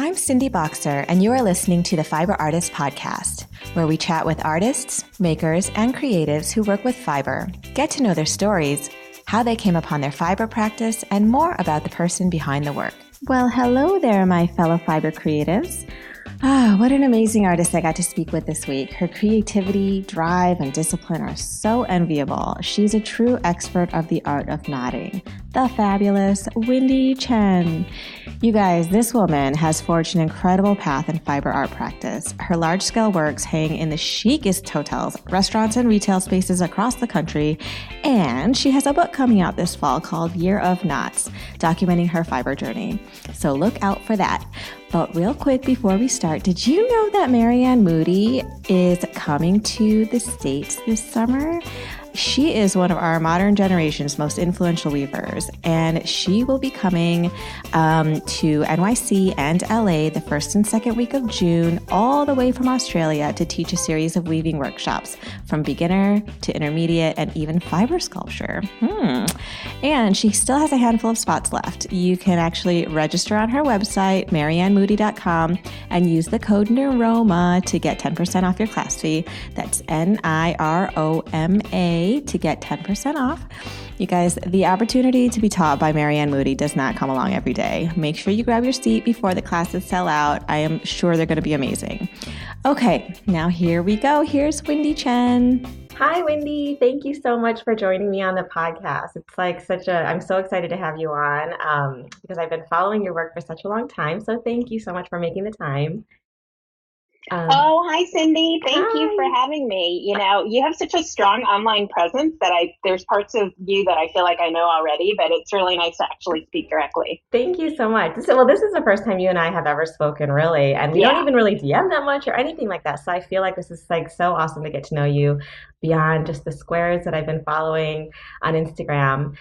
I'm Cindy Bokser, and you are listening to the Fiber Artist Podcast, where we chat with artists, makers, and creatives who work with fiber, get to know their stories, how they came upon their fiber practice, and more about the person behind the work. Well, hello there, my fellow fiber creatives. What an amazing artist I got to speak with this week. Her creativity, drive, and discipline are so enviable. She's a true expert of the art of knotting. The fabulous Wendy Chen. You guys, this woman has forged an incredible path in fiber art practice. Her large-scale works hang in the chicest hotels, restaurants, and retail spaces across the country, and she has a book coming out this fall called Year of Knots, documenting her fiber journey. So look out for that. But real quick before we start, did you know that Marianne Moody is coming to the States this summer? She is one of our modern generation's most influential weavers, and she will be coming to NYC and LA the first and second week of June, all the way from Australia, to teach a series of weaving workshops from beginner to intermediate and even fiber sculpture. And she still has a handful of spots left. You can actually register on her website, mariannemoody.com, and use the code Niroma to get 10% off your class fee. That's Niroma to get 10% off. You guys, the opportunity to be taught by Marianne Moody does not come along every day. Make sure you grab your seat before the classes sell out. I am sure they're going to be amazing. Okay, now here we go. Here's Wendy Chen. Hi, Wendy. Thank you so much for joining me on the podcast. It's like I'm so excited to have you on because I've been following your work for such a long time. So thank you so much for making the time. Hi, Cindy. Thank you for having me. You know, you have such a strong online presence that there's parts of you that I feel like I know already, but it's really nice to actually speak directly. Thank you so much. Well, this is the first time you and I have ever spoken, really, and we don't even really DM that much or anything like that. So I feel like this is like so awesome to get to know you beyond just the squares that I've been following on Instagram.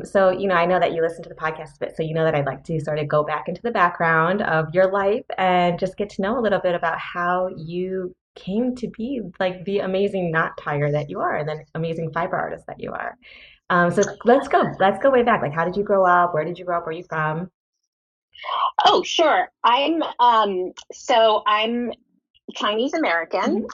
So, you know, I know that you listen to the podcast a bit, so you know that I'd like to sort of go back into the background of your life and just get to know a little bit about how you came to be like the amazing knot tire that you are and the amazing fiber artist that you are. So let's go way back. Like, how did you grow up? Where did you grow up? Where are you from? Oh, sure. I'm Chinese American,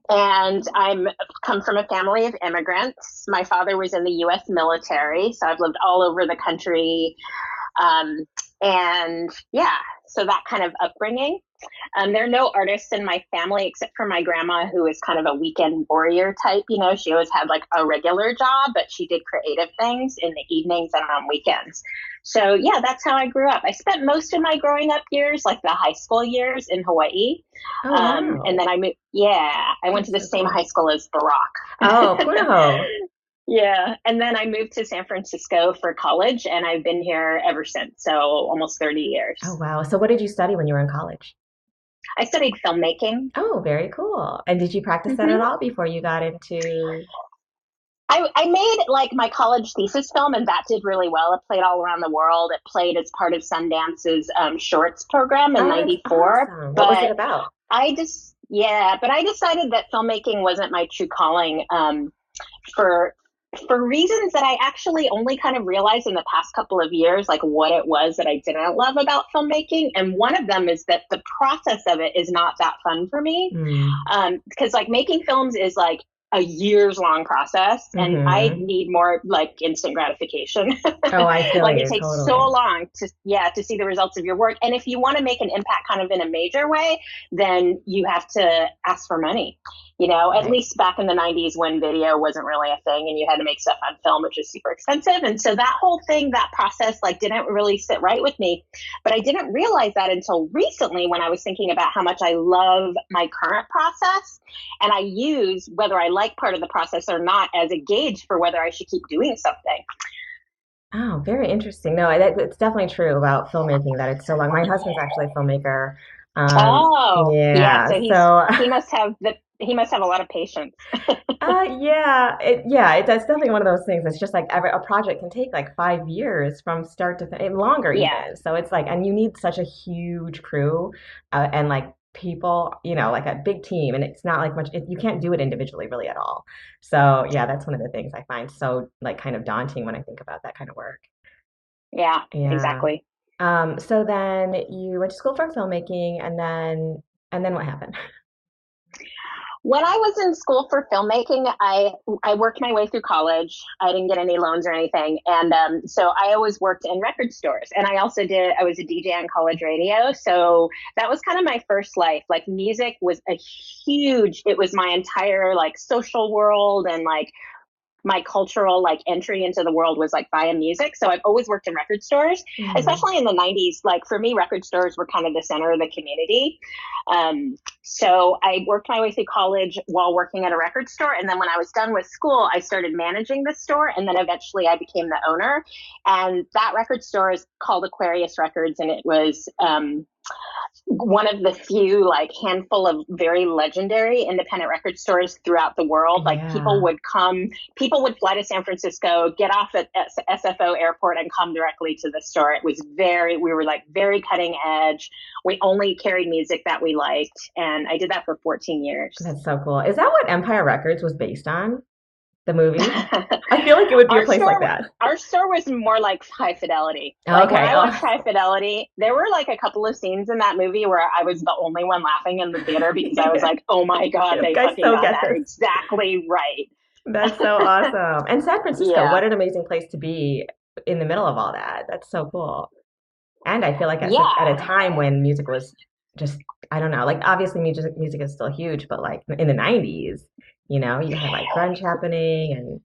and I'm come from a family of immigrants. My father was in the U.S. military, so I've lived all over the country, and so that kind of upbringing. There are no artists in my family except for my grandma, who is kind of a weekend warrior type. You know, she always had like a regular job, but she did creative things in the evenings and on weekends. So yeah, that's how I grew up. I spent most of my growing up years, like the high school years, in Hawaii. Oh, wow. And then I moved. Yeah, I went to the same high school as Barack. Oh, cool. Yeah. And then I moved to San Francisco for college, and I've been here ever since. So almost 30 years. Oh, wow. So what did you study when you were in college? I studied filmmaking. Oh, very cool. And did you practice that at all before you got into... I made like my college thesis film, and that did really well. It played all around the world. It played as part of Sundance's shorts program in '94. Awesome. What was it about? I decided that filmmaking wasn't my true calling for reasons that I actually only kind of realized in the past couple of years, like what it was that I didn't love about filmmaking. And one of them is that the process of it is not that fun for me. Because like making films is like a years long process, and I need more like instant gratification. Oh, I feel like it takes so long to see the results of your work. And if you want to make an impact kind of in a major way, then you have to ask for money. You know, at least back in the 90s when video wasn't really a thing and you had to make stuff on film, which is super expensive. And so that whole thing, that process, like didn't really sit right with me. But I didn't realize that until recently when I was thinking about how much I love my current process. And I use whether I like part of the process or not as a gauge for whether I should keep doing something. Oh, very interesting. No, it's definitely true about filmmaking that it's so long. My husband's actually a filmmaker. So he must have a lot of patience. That's definitely one of those things. It's just like a project can take like 5 years from start to finish, longer even. So it's like, and you need such a huge crew and like people, you know, like a big team, and it's not like much, you can't do it individually really at all. So yeah, that's one of the things I find so like kind of daunting when I think about that kind of work. Yeah, exactly. So then you went to school for filmmaking, and then what happened? When I was in school for filmmaking, I worked my way through college. I didn't get any loans or anything, and so I always worked in record stores. And I also did. I was a DJ on college radio, so that was kind of my first life. Like music was a huge. It was my entire like social world, and like my cultural like entry into the world was like via music. So I've always worked in record stores, Hmm. especially in the 90s. Like for me, record stores were kind of the center of the community. So I worked my way through college while working at a record store. And then when I was done with school, I started managing the store. And then eventually I became the owner. And that record store is called Aquarius Records. And it was one of the few like handful of very legendary independent record stores throughout the world. Like Yeah. people would fly to San Francisco, get off at SFO airport and come directly to the store. It was we were like very cutting edge. We only carried music that we liked. And I did that for 14 years. That's so cool. Is that what Empire Records was based on? The movie? I feel like it would be a our place like store that. our store was more like High Fidelity. Like when Okay. I watched Oh, High Fidelity, there were like a couple of scenes in that movie where I was the only one laughing in the theater because I was yeah. like, oh my god, You they guys fucking so got get that this. exactly That's so right. awesome. And San Francisco, Yeah, what an amazing place to be in the middle of all that. That's so cool. And I feel like at a yeah. time when music was just, I don't know, like obviously music is still huge, but like in the 90s, you had like grunge happening and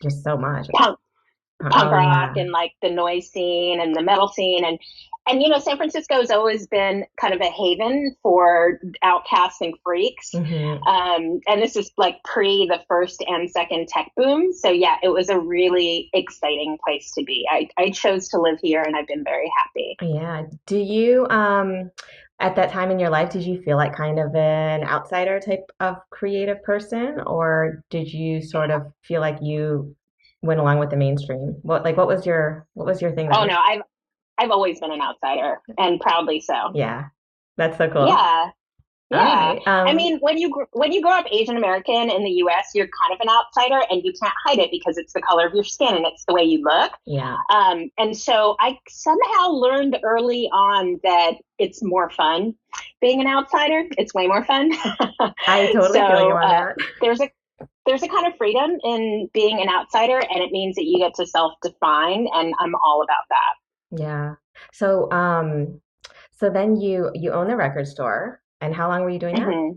just so much. Punk punk Oh rock yeah. and like the noise scene and the metal scene, and San Francisco has always been kind of a haven for outcasts and freaks. Hmm. And this is like pre the first and second tech boom. So yeah, it was a really exciting place to be. I chose to live here and I've been very happy. Yeah. Do you, at that time in your life, did you feel like kind of an outsider type of creative person, or did you sort of feel like you went along with the mainstream? What was your thing that Oh was, no, I've always been an outsider and proudly so. yeah, that's so cool. Yeah. All Yeah. right. I mean, when you grow up Asian American in the US, you're kind of an outsider and you can't hide it because it's the color of your skin and it's the way you look. Yeah, And so I somehow learned early on that it's more fun being an outsider. It's way more fun. I totally feel you So on that. there's a there's a kind of freedom in being an outsider, and it means that you get to self-define, and I'm all about that. Yeah. So, so then you own the record store, and how long were you doing that? Hmm.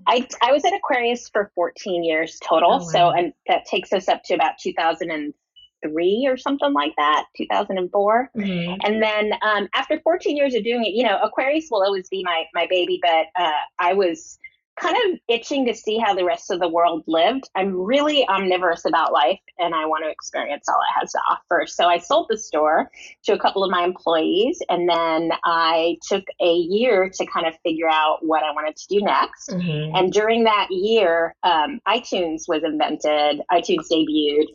I was at Aquarius for 14 years total. Oh So, wow. and that takes us up to about 2003 or something like that, 2004. Hmm. And then after 14 years of doing it, Aquarius will always be my baby, but I was kind of itching to see how the rest of the world lived. I'm really omnivorous about life and I want to experience all it has to offer. So I sold the store to a couple of my employees and then I took a year to kind of figure out what I wanted to do next. Hmm. And during that year, iTunes was invented, iTunes debuted,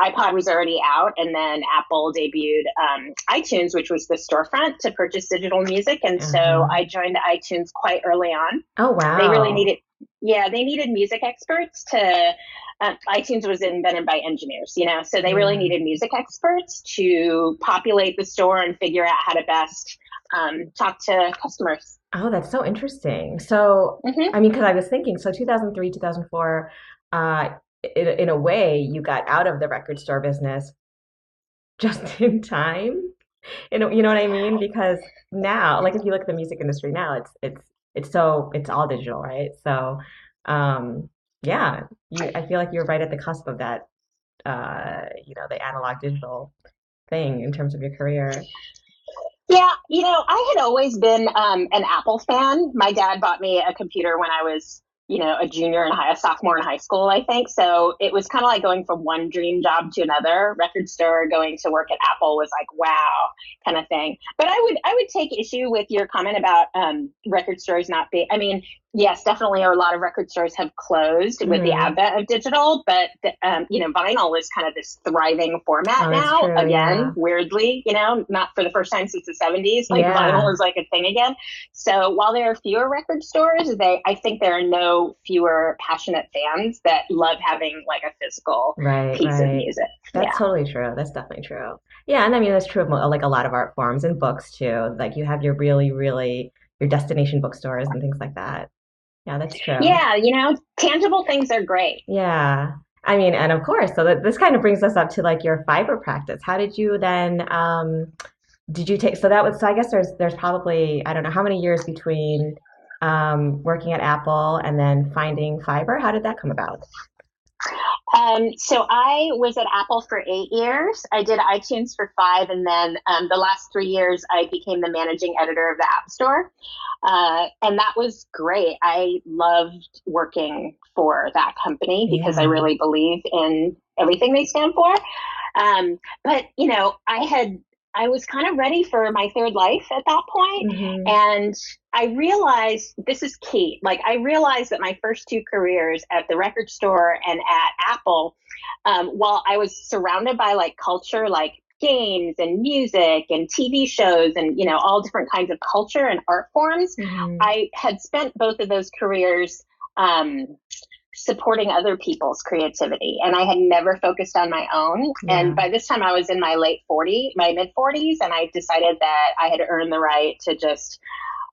iPod was already out, and then Apple debuted iTunes, which was the storefront to purchase digital music. And so Uh-huh. I joined iTunes quite early on. Oh They really wow. needed, yeah, they needed music experts to. iTunes was invented by engineers, so they really Yeah. needed music experts to populate the store and figure out how to best talk to customers. Oh, that's so interesting. So, Hmm. I mean, because I was thinking, so 2003, 2004, uh, in a way, you got out of the record store business just in time. You know what I mean? Because now, like if you look at the music industry now, it's all digital, right? So, um, yeah, I feel like you're right at the cusp of that, the analog digital thing in terms of your career. Yeah, I had always been an Apple fan. My dad bought me a computer when I was, a sophomore in high school, I think. So it was kind of like going from one dream job to another. Record store, going to work at Apple was like, wow, kind of thing. But I would take issue with your comment about record stores not being. I mean, Yes, definitely. A lot of record stores have closed with the Hmm. advent of digital, but vinyl is kind of this thriving format Oh, that's now. true. Again, Yeah. weirdly, not for the first time since the '70s, like vinyl Yeah. is like a thing again. So while there are fewer record stores, I think there are no fewer passionate fans that love having like a physical Right, piece of right. music. That's Yeah. totally true. That's definitely true. Yeah, and I mean that's true of like a lot of art forms and books too. Like you have your really, really your destination bookstores and things like that. Yeah, that's true. Yeah, tangible things are great. Yeah. I mean, and of course, so that this kind of brings us up to like your fiber practice. How did you then did you take so that was so I guess there's probably I don't know how many years between working at Apple and then finding fiber. How did that come about? So I was at Apple for 8 years. I did iTunes for 5, and then the last 3 years I became the managing editor of the App Store, and that was great. I loved working for that company because I Yeah. really believe in everything they stand for. But I was kind of ready for my third life at that point, Hmm. and I realized this is key. Like I realized that my first two careers at the record store and at Apple, while I was surrounded by like culture, like games and music and TV shows and all different kinds of culture and art forms, Hmm. I had spent both of those careers um, supporting other people's creativity. And I had never focused on my own. And Yeah. by this time I was in my mid 40s, and I decided that I had earned the right to just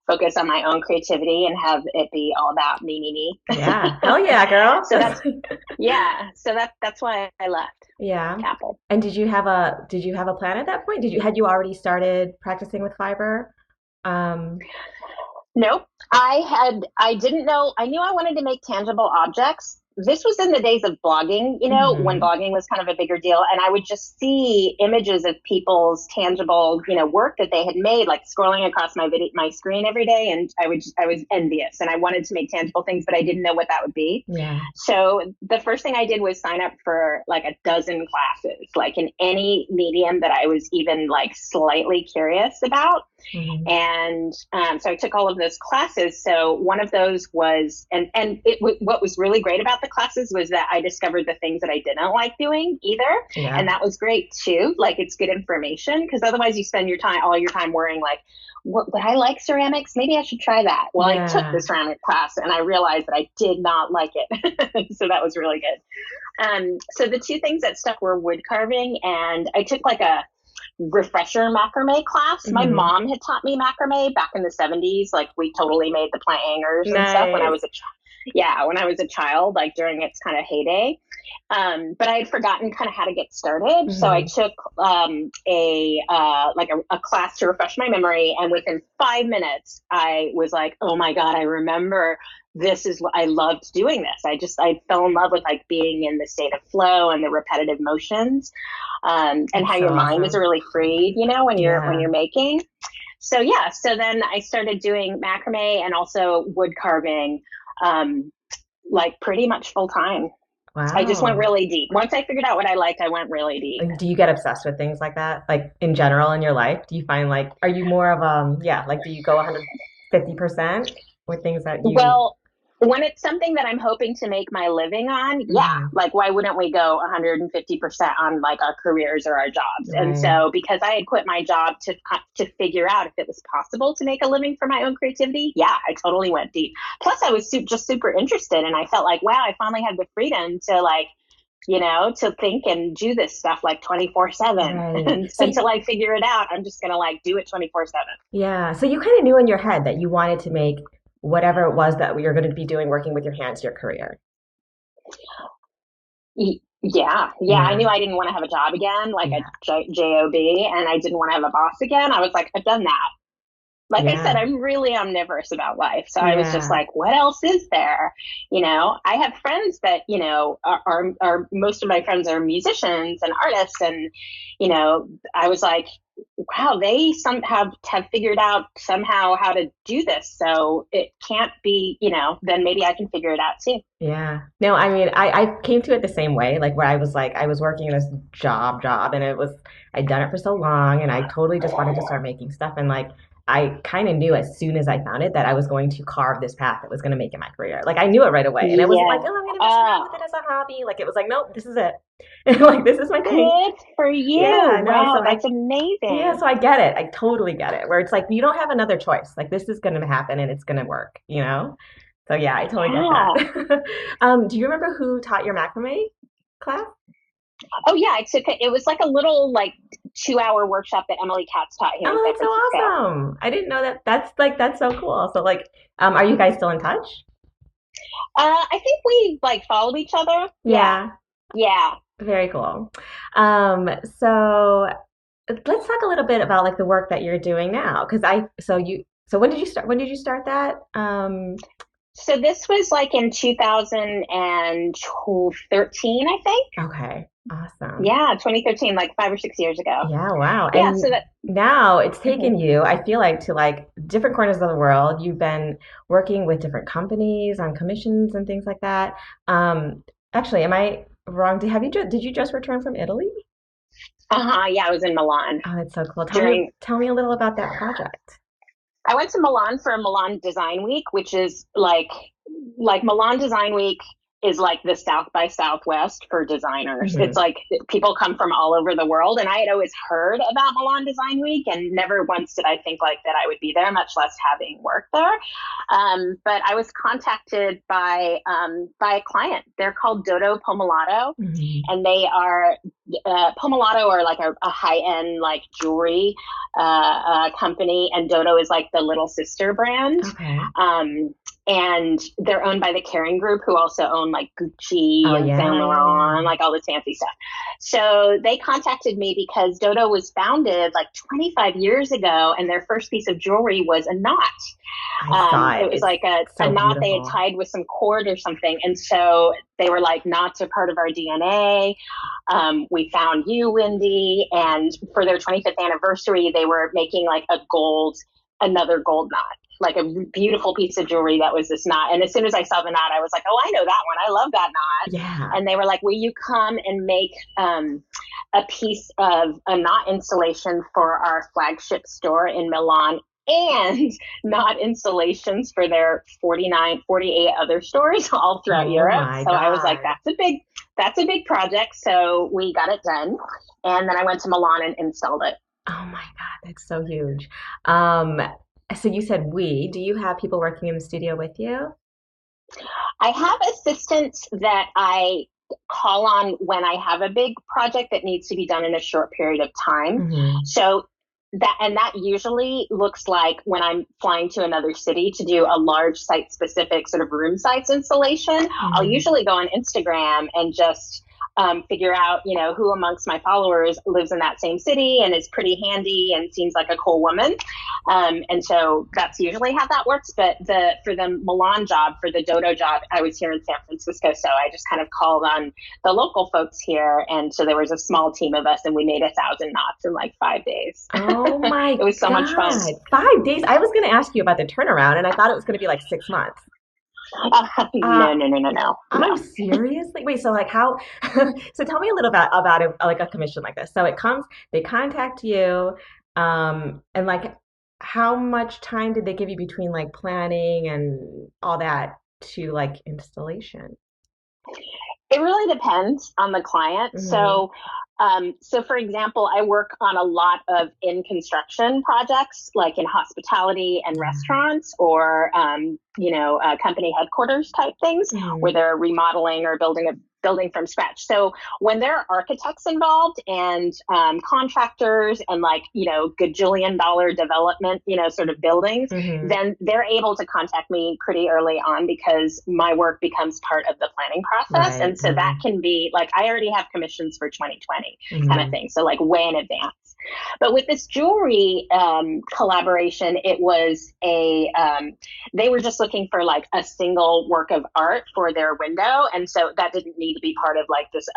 focus on my own creativity and have it be all about me. Yeah. Hell yeah, girl. So that's why I left Yeah. Apple. And did you have a plan at that point? Had you already started practicing with fiber? Um, Nope. I didn't know, I knew I wanted to make tangible objects. This was in the days of blogging, when mhm. blogging was kind of a bigger deal. And I would just see images of people's tangible, work that they had made, like scrolling across my screen every day. And I was envious and I wanted to make tangible things, but I didn't know what that would be. Yeah. So the first thing I did was sign up for like a dozen classes, like in any medium that I was even like slightly curious about. Hmm. And so I took all of those classes. So one of those was, what was really great about the classes was that I discovered the things that I didn't like doing either. Yeah. And that was great too. Like it's good information, because otherwise you spend all your time worrying like, would I like ceramics? Maybe I should try that. Well, I took the Yeah. ceramic class and I realized that I did not like it. So that was really good. So the two things that stuck were wood carving, and I took like a refresher macrame class. My Hmm. mom had taught me macrame back in the '70s. Like we totally made the plant hangers and stuff when I Nice. was when I was a child, like during its kind of heyday. But I had forgotten kind of how to get started. So I Hmm. took a class to refresh my memory. And within 5 minutes, I was like, oh my God, I remember this is what I loved doing this. I fell in love with like being in the state of flow and the repetitive motions, and That's how so your mind is awesome. really freed, when Yeah. you're making. So yeah, so then I started doing macrame and also wood carving, um, like pretty much full time. I just went Wow. really deep. Once I figured out what I liked, I went really deep. Like, do you get obsessed with things like that? Like in general in your life? Do you find like are you more of yeah, like do you go 150% with things that you Well, when it's something that I'm hoping to make my living on, yeah, Mhm. like why wouldn't we go 150% on like our careers or our jobs? And Right. so because I had quit my job to figure out if it was possible to make a living for my own creativity, yeah, I totally went deep. Plus I was just super interested, and I felt like, wow, I finally had the freedom to like, to think and do this stuff like 24/7. Right. And So until I figure it out, I'm just going to like do it 24/7. yeah, so you kind of knew in your head that you wanted to make whatever it was that you're going to be doing working with your hands your career. Yeah, yeah. I Yeah. knew I didn't want to have a job again, like a Yeah. job, and I didn't want to have a boss again. I was like, I've done that. Like I said, Yeah. I'm really omnivorous about life. So I was just Yeah. like, what else is there? I have friends that, are most of my friends are musicians and artists. And, I was like, wow, they have figured out somehow how to do this. So it can't be, then maybe I can figure it out too. Yeah. No, I mean, I came to it the same way, like where I was like, I was working in this job, and I'd done it for so long, and I totally just wanted to start making stuff. And like, I kind of knew as soon as I found it that I was going to carve this path that was going to make it my career. Like I knew it right away. And it wasn't like, Yeah. oh, I'm going to mess around with it as a hobby. Like it was like, nope, this is it. Like this is my thing. Good for you. Yeah, no, Wow, so that's yeah, amazing. so I get it. I totally get it. Where it's like you don't have another choice. Like this is going to happen and it's going to work, you know? So yeah, I totally get Yeah. that. Do you remember who taught your macrame class? Oh yeah, I took it. It was like a little like 2-hour workshop that Emily Katz taught here in Oh, San that's so Francisco. awesome. I didn't know that. That's so cool. So like, are you guys still in touch? I think we like followed each other. Yeah. Yeah, Yeah. very cool. So let's talk a little bit about like the work that you're doing now. So when did you start that? So this was like in 2013, I think. Okay, awesome. Yeah, 2013, like 5 or 6 years ago. Yeah, wow. Yeah, so And that now it's mhm. taken you, I feel like, to like different corners of the world. You've been working with different companies on commissions and things like that. Um, Actually, am I wrong? Did you just return from Italy? Yeah, I was in Milan Oh, that's so cool. during Tell me a little about that project. I went to Milan for Milan Design Week, which is like Milan Design Week is like the South by Southwest for designers. It's Hmm. like people come from all over the world, and I had always heard about Milan Design Week, and never once did I think like that I would be there, much less having worked there. But I was contacted by a client. They're called Dodo Pomelato, Hmm. and they are Pomelato are like a high end like jewelry company, and Dodo is like the little sister brand. Okay. And they're owned by the Kering Group, who also own like Gucci Oh and Saint yeah, yeah, yeah. Laurent, like all this fancy stuff. So they contacted me because Dodo was founded like 25 years ago, and their first piece of jewelry was a knot. I saw It it. was It's like a so knot they had beautiful. tied with some cord or something. And so they were like, knots are part of our DNA. We found you, Wendy. And for their 25th anniversary, they were making like another gold knot, like a beautiful piece of jewelry that was this knot. And as soon as I saw the knot, I was like, oh, I know that one. I love that knot. Yeah. And they were like, will you come and make a piece of a knot installation for our flagship store in Milan and knot installations for their 48 other stores all throughout Oh Europe. my So I was like, God. that's a big project. So we got it done. And then I went to Milan and installed it. Oh my God, that's so huge. Um, so you said we. Do you have people working in the studio with you? I have assistants that I call on when I have a big project that needs to be done in a short period of time. Hmm. So that usually looks like when I'm flying to another city to do a large site specific sort of room sites installation, I'll Hmm. usually go on Instagram and just figure out, who amongst my followers lives in that same city and is pretty handy and seems like a cool woman. And so that's usually how that works. But for the Milan job, for the Dodo job, I was here in San Francisco. So I just kind of called on the local folks here. And so there was a small team of us and we made 1,000 knots in like 5 days. Oh my It was so much fun. God. 5 days. I was going to ask you about the turnaround, and I thought it was going to be like 6 months. Uh, No, no, no, no, no, oh, no. seriously? Wait, so like how? So tell me a little about it, like a commission like this. So it comes, they contact you, and like how much time did they give you between like planning and all that to like installation? It really depends on the client. Hmm. So for example, I work on a lot of in construction projects, like in hospitality and Yeah. restaurants, or company headquarters type things, where Hmm. they're remodeling or building a building from scratch. So when there are architects involved and contractors and like gajillion-dollar development, sort of buildings, Hmm. then they're able to contact me pretty early on because my work becomes part of the planning process. Right, And so that right. can be like, I already have commissions for 2020 kind of Hmm. thing. So like way in advance. But with this jewelry collaboration, it was they were just looking for like a single work of art for their window. And so that didn't need to be part of like this,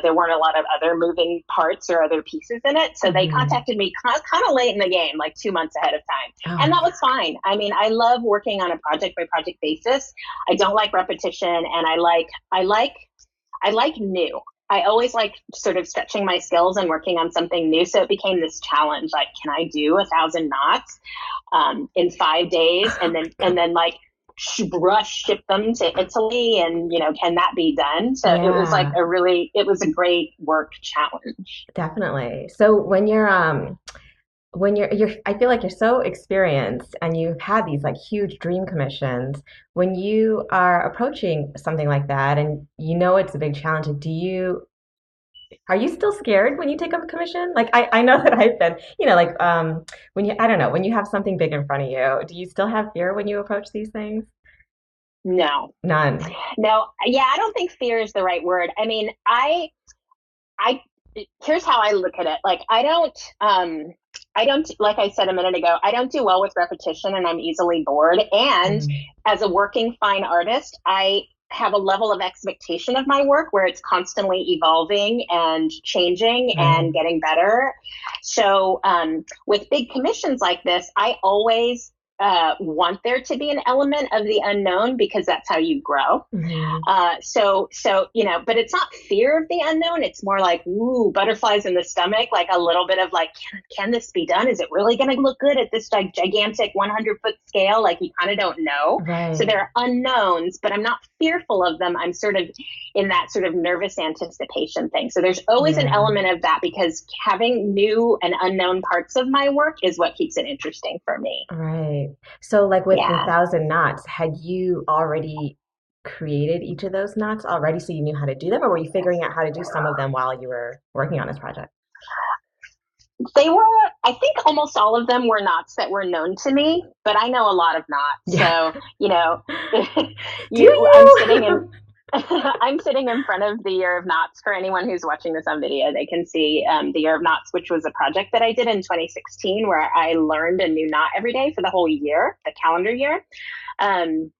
there weren't a lot of other moving parts or other pieces in it. So they Hmm. contacted me kind of late in the game, like 2 months ahead of time. Oh And my that God. was fine. I mean, I love working on a project by project basis. I don't like repetition, and I like new. I always like sort of stretching my skills and working on something new. So it became this challenge. Like, can I do 1,000 knots in 5 days, and then like rush ship them to Italy, and can that be done? So it was like Yeah, it was a great work challenge. definitely. So when you're I feel like you're so experienced and you've had these like huge dream commissions. When you are approaching something like that and you know it's a big challenge, are you still scared when you take up a commission? Like I know that I've been, like when you I don't know, when you have something big in front of you, do you still have fear when you approach these things? No, None. no, yeah, I don't think fear is the right word. I mean, I here's how I look at it. Like, I don't, like I said a minute ago, I don't do well with repetition, and I'm easily bored. And Mm, as a working fine artist, I have a level of expectation of my work where it's constantly evolving and changing right. and getting better. So, with big commissions like this, I always want there to be an element of the unknown, because that's how you grow. Hmm. But it's not fear of the unknown. It's more like, ooh, butterflies in the stomach, like a little bit of like, can this be done? Is it really going to look good at this like gigantic 100-foot scale? Like, you kind of don't know. So Right. there are unknowns, but I'm not fearful of them. I'm sort of in that sort of nervous anticipation thing. So there's always an Yeah. element of that, because having new and unknown parts of my work is what keeps it interesting for me. Right. So, like with the Yeah. 1,000 knots, had you already created each of those knots already so you knew how to do them, or were you figuring out how to do some of them while you were working on this project? They were, I think almost all of them were knots that were known to me, but I know a lot of knots. Yeah. So, Do I'm sitting in, you? I'm sitting in front of the Year of Knots. For anyone who's watching this on video, they can see the Year of Knots, which was a project that I did in 2016, where I learned a new knot every day for the whole year, the calendar year. Um,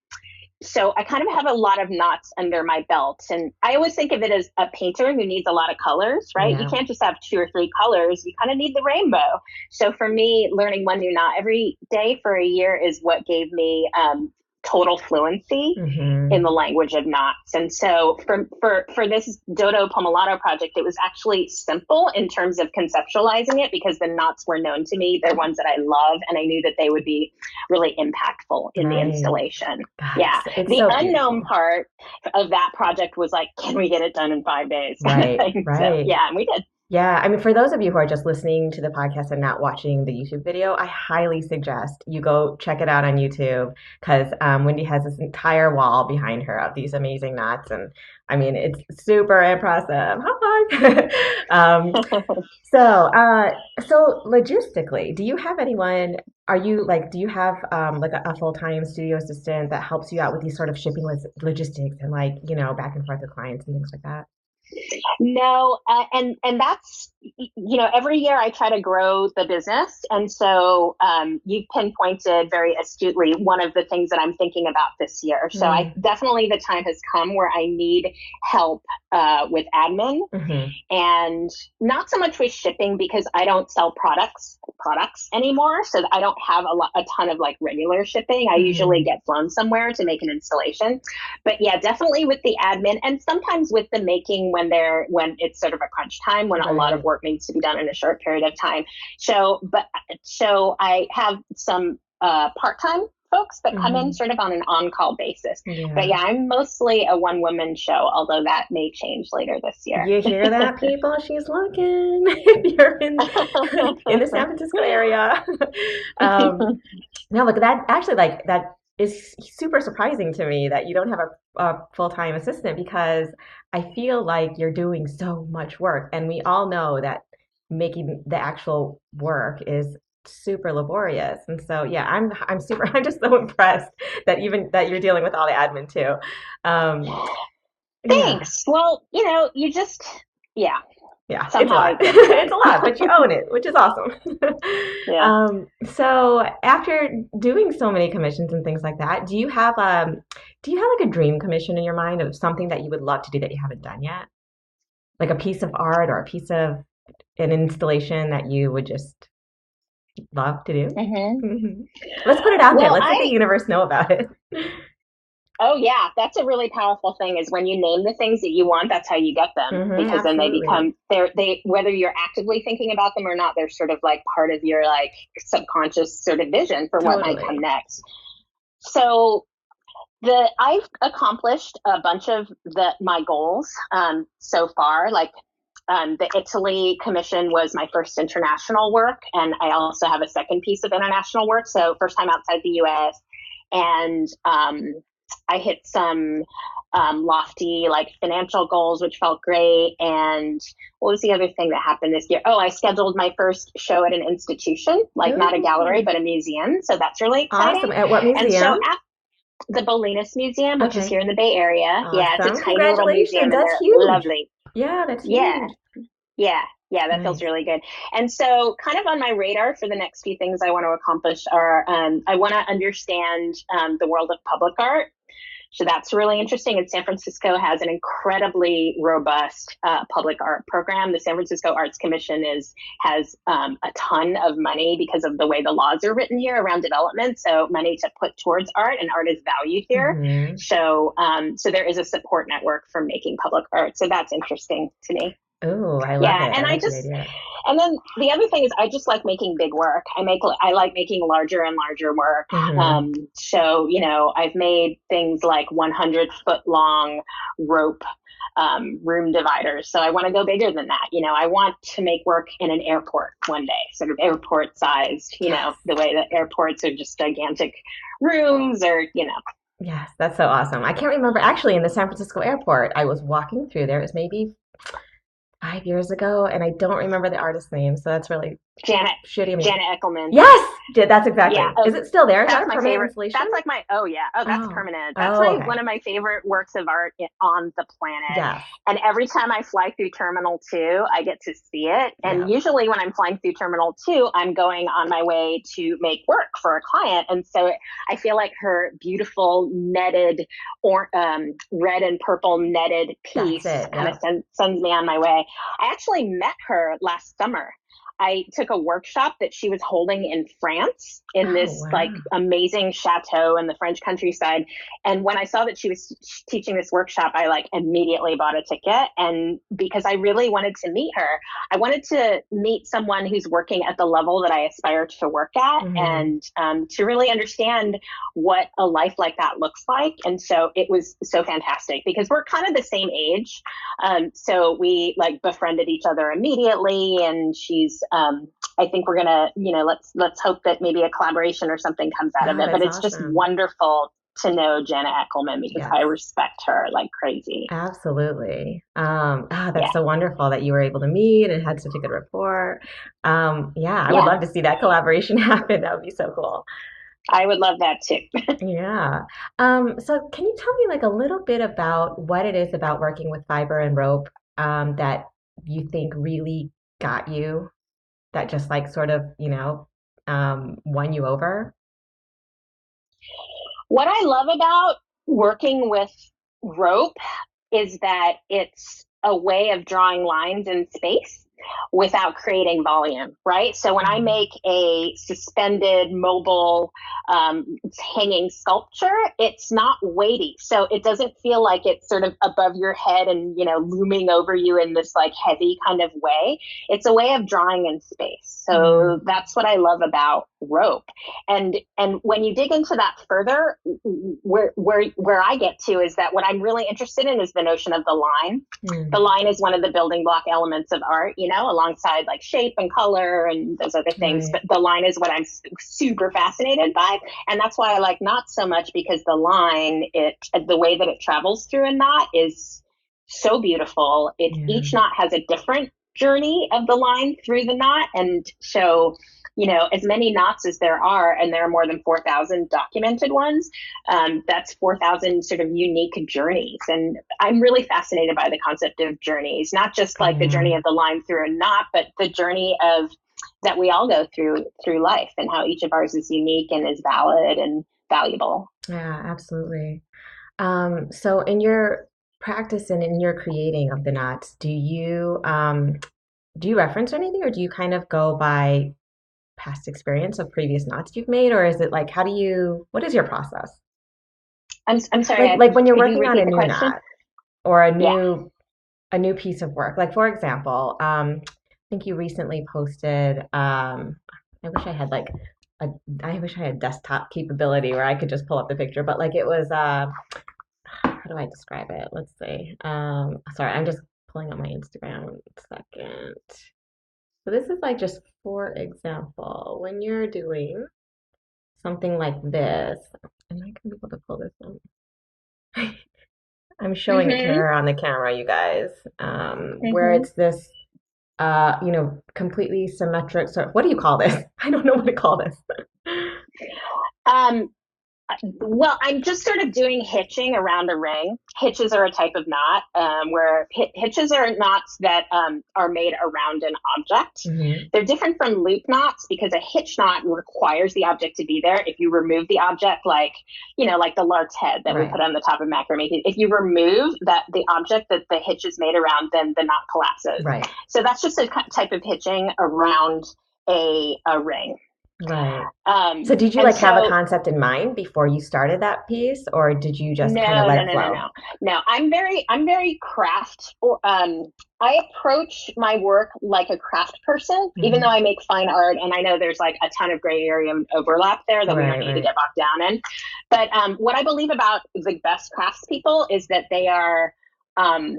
so I kind of have a lot of knots under my belt. And I always think of it as a painter who needs a lot of colors, right? You Yeah. can't just have 2 or 3 colors. You kind of need the rainbow. So for me, learning one new knot every day for a year is what gave me total fluency in Hmm. the language of knots. And so for this Dodo Pomelato project, it was actually simple in terms of conceptualizing it, because the knots were known to me. They're ones that I love, and I knew that they would be really impactful in the Right. installation. God, Yeah. it's The so unknown beautiful. part of that project was like, can we get it done in 5 days? Kind of Right. thing. So Right. yeah, and we did. Yeah, I mean, for those of you who are just listening to the podcast and not watching the YouTube video, I highly suggest you go check it out on YouTube because Wendy has this entire wall behind her of these amazing knots, and I mean, it's super impressive. Hi. So logistically, do you have anyone? Are you like, do you have like a full-time studio assistant that helps you out with these sort of shipping logistics and like, back and forth with clients and things like that? No, and that's every year I try to grow the business, and so you've pinpointed very astutely one of the things that I'm thinking about this year. So I Mm, definitely, the time has come where I need help with admin, hmm. and not so much with shipping, because I don't sell products anymore, so I don't have a ton of like regular shipping. I usually Hmm. get flown somewhere to make an installation, but yeah, definitely with the admin, and sometimes with the making when it's sort of a crunch time, when a lot of Right. work needs to be done in a short period of time. So I have some part-time folks that come in Hmm. sort of on an on-call basis. But Yeah. yeah, I'm mostly a one-woman show, although that may change later this year. You hear that, people? She's looking. If you're in the San Francisco area. Um, no, look, that actually like that is super surprising to me that you don't have a full-time assistant because I feel like you're doing so much work, and we all know that making the actual work is super laborious. And so, yeah, I'm super. I'm just so impressed that even that you're dealing with all the admin too. Um, yeah. Thanks. Well, you just, yeah, Yeah, it's a somehow I lot. get it It's a done. lot, but you own it, which is awesome. Yeah. So after doing so many commissions and things like that, do you have like a dream commission in your mind of something that you would love to do that you haven't done yet? Like a piece of art or a piece of an installation that you would just love to do? Hmm. Mhm. Let's put it out there. Well, Let's let the I universe know about it. Oh yeah, that's a really powerful thing is when you name the things that you want, that's how you get them because then they Absolutely. become they whether you're actively thinking about them or not, they're sort of like part of your like subconscious sort of vision for what might come Totally. next. So the I've accomplished a bunch of my goals so far. Like the Italy commission was my first international work, and I also have a second piece of international work. So first time outside the U.S. and I hit some lofty like financial goals, which felt great. And what was the other thing that happened this year? Oh, I scheduled my first show at an institution, like not a gallery, Ooh, but a museum. So that's really awesome. exciting. At what And so museum? the Bolinas Museum, which is Okay. here in the Bay Area. Yeah, it's a Awesome. tiny little Congratulations. museum and That's they're huge. lovely. Yeah, that's Yeah, huge. yeah, yeah, that feels Nice. really good. And so, kind of on my radar for the next few things I want to accomplish are I want to understand the world of public art. So that's really interesting. And San Francisco has an incredibly robust public art program. The San Francisco Arts Commission has a ton of money because of the way the laws are written here around development. So money to put towards art, and art is valued here. Hmm. So there is a support network for making public art. So that's interesting to me. Oh, I love Yeah, it. I and like the idea. and then the other thing is I just like making big work. I like making larger and larger work. Hmm. So I've made things like 100-foot long rope room dividers. So I want to go bigger than that. I want to make work in an airport one day, sort of airport sized. Yes. The way that airports are just gigantic rooms, or. Yes, that's so awesome. I can't remember actually in the San Francisco airport. I was walking through there. It was maybe 5 years ago, and I don't remember the artist's name, so that's really Janet shitty of me. Janet Eckelman. Yes, that's Yeah. exactly. Oh, Is it still there? Is that that's a my permanent favorite. installation? That's like my, oh yeah. Oh, that's Oh, permanent. That's oh, my okay. one of my favorite works of art on the planet. Yes, And every time I fly through Terminal 2, I get to see it. And yeah, usually when I'm flying through Terminal 2, I'm going on my way to make work for a client. And so I feel like her beautiful netted or red and purple netted that's piece it. kind of Yep. sends me on my way. I actually met her last summer. I took a workshop that she was holding in France in Oh, this like wow. amazing chateau in the French countryside. And when I saw that she was teaching this workshop, I like immediately bought a ticket. And because I really wanted to meet her, I wanted to meet someone who's working at the level that I aspire to work at Hmm. and to really understand what a life like that looks like. And so it was so fantastic because we're kind of the same age. So we like befriended each other immediately, and I think we're gonna, let's hope that maybe a collaboration or something comes out of Oh, it. But that's it's just awesome. wonderful to know Jenna Eckelman because I Yes, respect her like crazy. absolutely. Yeah, That's so wonderful that you were able to meet and had such a good rapport. Yeah, I would yeah, love to see that collaboration happen. That would be so cool. I would love that too. Yeah. So can you tell me like a little bit about what it is about working with fiber and rope that you think really got you, that just like sort of, won you over? What I love about working with rope is that it's a way of drawing lines in space without creating volume, right? So when I Mhm. make a suspended mobile hanging sculpture, it's not weighty. So it doesn't feel like it's sort of above your head and, looming over you in this like heavy kind of way. It's a way of drawing in space. Mhm. So that's what I love about rope. And when you dig into that further, where I get to is that what I'm really interested in is the notion of the line. The Mm. line is one of the building block elements of art, alongside like shape and color and those other things. Right. But the line is what I'm super fascinated by. And that's why I like knots so much because the line, the way that it travels through a knot is so beautiful. Yeah. Each knot has a different journey of the line through the knot. And so, as many knots as there are, and there are more than 4,000 documented ones, that's 4,000 sort of unique journeys. And I'm really fascinated by the concept of journeys, not just like the Yeah. journey of the line through a knot, but the journey of that we all go through life and how each of ours is unique and is valid and valuable. Yeah, absolutely. So in your practice and in your creating of the knots, do you reference anything, or do you kind of go by past experience of previous knots you've made, or is it like what is your process? I'm sorry. Like when you're Could you working on a repeat the new question? knot or Yeah. a new piece of work. Like for example, I think you recently posted. I wish I had like a, I wish I had desktop capability where I could just pull up the picture. But like it was, how do I describe it? Let's see. Sorry, I'm just pulling up my Instagram. 1 second. So this is like just for example, when you're doing something like this, am I gonna be able to pull this one? I'm showing it to Mm-hmm. her on the camera, you guys, where Mm-hmm. it's this, completely symmetric. So, what do you call this? I don't know what to call this. Um, Well, I'm just sort of doing hitching around a ring. Hitches are a type of knot where hitches are knots that are made around an object. Hmm. They're different from loop knots because a hitch knot requires the object to be there. If you remove the object, like the lark's head that we Right, put on the top of macrame, if you remove the object that the hitch is made around, then the knot collapses. right, So that's just a type of hitching around a ring. right. So, did you And like have a so concept in mind before you started that piece, or did you just kind of No, let no, it no, no, flow? no. No, I'm very craft or I approach my work like a craft person, even though Hmm. I make fine art and I know there's like a ton of gray area and overlap there that we don't Right, need to right. get bogged down in. But what I believe about the best craftspeople is that they are um,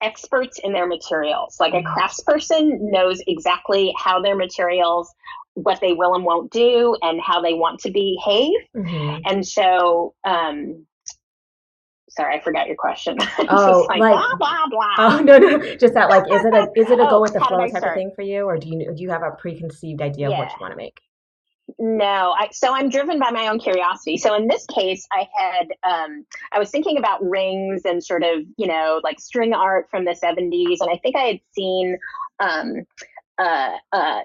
experts in their materials. Like a Hmm. craftsperson knows exactly how their materials, what they will and won't do, and how they want to behave. Hmm. And so, sorry, I forgot your question. I'm just Oh, like like, blah blah blah. oh no, no, just that. Like, is it a go Oh, with the how did flow I type of start? thing for you, or do you have a preconceived idea of what Yeah. you want to make? No, so I'm driven by my own curiosity. So in this case, I was thinking about rings and sort of, like string art from the 70s. And I think I had seen um,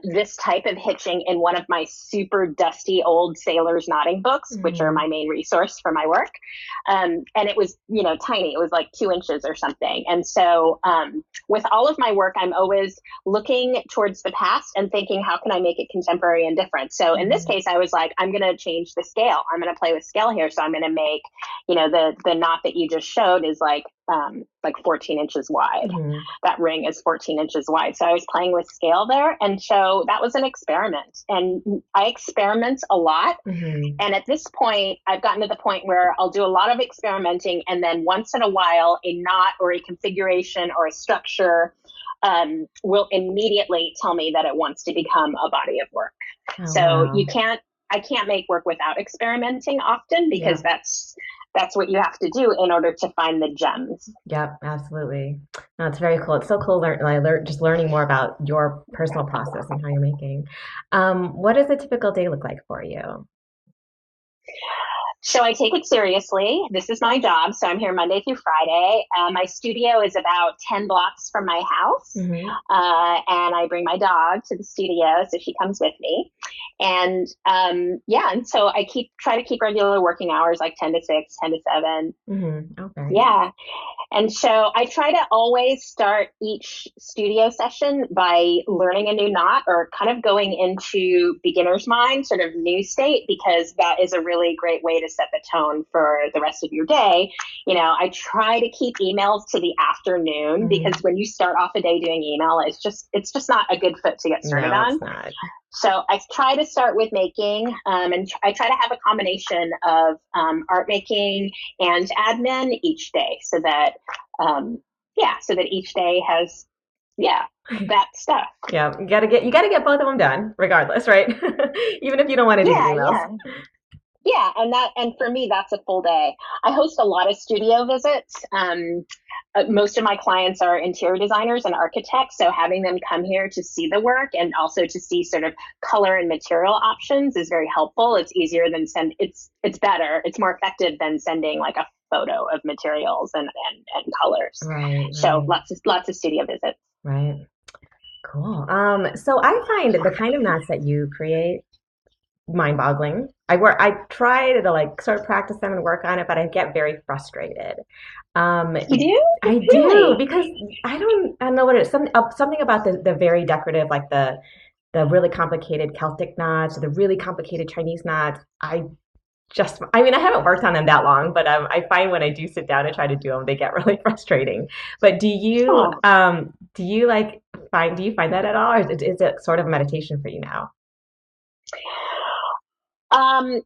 this type of hitching in one of my super dusty old sailor's knotting books, which are Hmm. my main resource for my work. And it was, tiny. It was like 2 inches or something. And so with all of my work, I'm always looking towards the past and thinking, how can I make it contemporary and different? So in this Hmm. case, I was like, I'm going to change the scale. I'm going to play with scale here. So I'm going to make, the knot that you just showed is like 14 inches wide. Hmm. That ring is 14 inches wide. So I was playing with scale there. And so that was an experiment. And I experiment a lot. Hmm. And at this point, I've gotten to the point where I'll do a lot of experimenting. And then once in a while, a knot or a configuration or a structure will immediately tell me that it wants to become a body of work. Oh, So wow. I can't make work without experimenting often because Yeah. that's what you have to do in order to find the gems. Yep, absolutely. No, it's very cool. It's so cool just learning more about your personal process and how you're making. What does a typical day look like for you? So I take it seriously. This is my job. So I'm here Monday through Friday. My studio is about 10 blocks from my house. Hmm. And I bring my dog to the studio. So she comes with me. And yeah, and so try to keep regular working hours like 10 to 6, 10 to 7. Hmm. Oh, very nice. Yeah. And so I try to always start each studio session by learning a new knot or kind of going into beginner's mind, sort of new state, because that is a really great way to set the tone for the rest of your day. I try to keep emails to the afternoon because Hmm. when you start off a day doing email, it's just not a good foot to get started No, it's on. not. So I try to start with making, and I try to have a combination of art making and admin each day, so that so that each day has that stuff. Yeah, you gotta get both of them done, regardless, right? Even if you don't want to do the Yeah, emails. yeah. Yeah, and for me, that's a full day. I host a lot of studio visits. Most of my clients are interior designers and architects, so having them come here to see the work and also to see sort of color and material options is very helpful. It's easier than it's better. It's more effective than sending like a photo of materials and colors. Right, So right, lots of studio visits. right. Cool. So I find the kind of knots that you create mind-boggling. I try to like sort of practice them and work on it, but I get very frustrated. Um, You do? I do Really? because I don't know what it is. Something about the very decorative, like the really complicated Celtic knots, the really complicated Chinese knots. I mean, I haven't worked on them that long, but I find when I do sit down and try to do them, they get really frustrating. But Oh. do you like do you find that at all, or is it sort of meditation for you now? Um,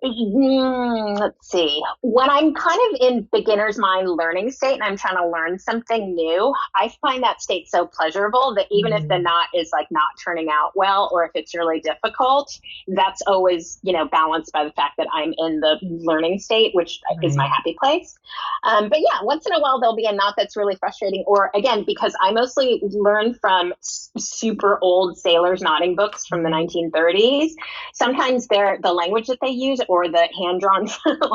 let's see. When I'm kind of in beginner's mind learning state and I'm trying to learn something new, I find that state so pleasurable that even if the Mm, knot is like not turning out well, or if it's really difficult, that's always, balanced by the fact that I'm in the learning state, which is my right. happy place. But yeah, once in a while there'll be a knot that's really frustrating. Or again, because I mostly learn from super old sailors knotting books from the Right. 1930s. Sometimes the language that they use or the hand drawn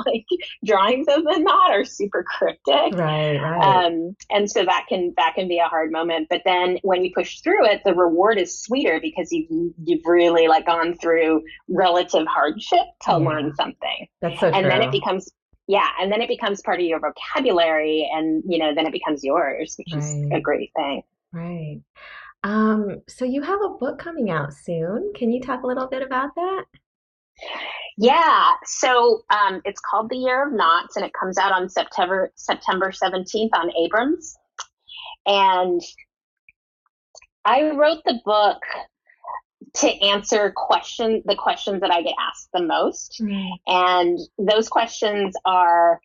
like drawings of the knot are super cryptic. Right, right. And so that can be a hard moment. But then when you push through it, the reward is sweeter because you've really like gone through relative hardship to learn Yeah, something. that's so And then it true. becomes yeah, and then it becomes part of your vocabulary, and then it becomes yours, which is Right, a great thing. right. So you have a book coming out soon. Can you talk a little bit about that? Yeah, so it's called The Year of Knots, and it comes out on September 17th on Abrams. And I wrote the book to answer the questions that I get asked the most, Mm, and those questions are